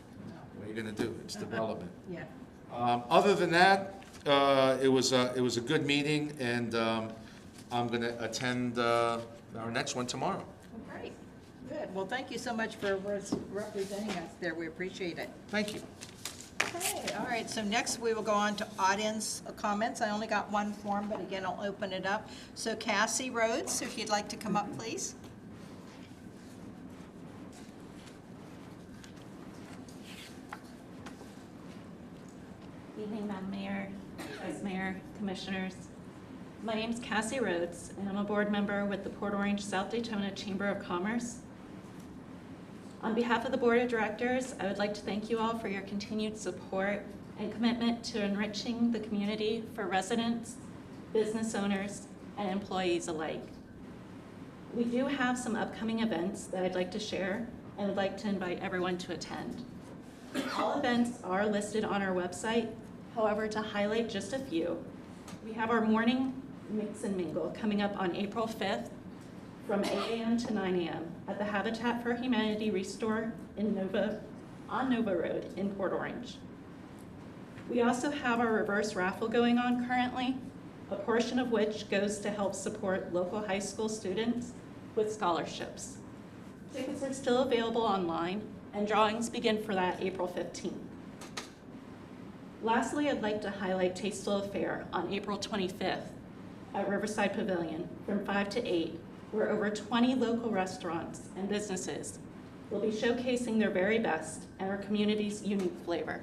What are you going to do? It's development. Yeah. Other than that, It was a good meeting, and I'm going to attend our next one tomorrow. Great, good. Well, thank you so much for representing us there. We appreciate it. Thank you. Okay, all right, so next we will go on to audience comments. I only got one form, but again, I'll open it up. So Cassie Rhodes, if you'd like to come up, please. Evening, Madam Mayor, Vice Mayor, Commissioners. My name's Cassie Rhodes, and I'm a board member with the Port Orange South Daytona Chamber of Commerce. On behalf of the Board of Directors, I would like to thank you all for your continued support and commitment to enriching the community for residents, business owners, and employees alike. We do have some upcoming events that I'd like to share and would like to invite everyone to attend. All events are listed on our website. However, to highlight just a few, we have our morning mix and mingle coming up on April 5th from 8 a.m. to 9 a.m. at the Habitat for Humanity Restore on Nova Road in Port Orange. We also have our reverse raffle going on currently, a portion of which goes to help support local high school students with scholarships. Tickets are still available online, and drawings begin for that April 15th. Lastly, I'd like to highlight Tasteful Affair on April 25th at Riverside Pavilion from 5 to 8, where over 20 local restaurants and businesses will be showcasing their very best and our community's unique flavor.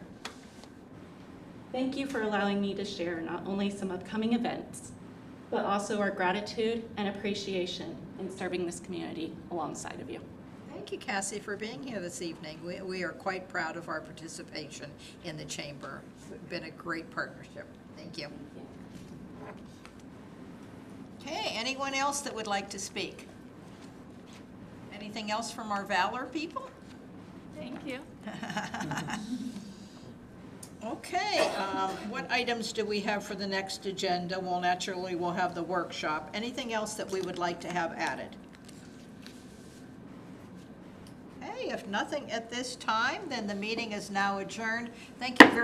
Thank you for allowing me to share not only some upcoming events, but also our gratitude and appreciation in serving this community alongside of you. Thank you, Cassie, for being here this evening. We are quite proud of our participation in the chamber. It's been a great partnership. Thank you. Okay, anyone else that would like to speak? Anything else from our Valor people? Thank you. Okay, what items do we have for the next agenda? Well, naturally, we'll have the workshop. Anything else that we would like to have added? Okay, if nothing at this time, then the meeting is now adjourned. Thank you very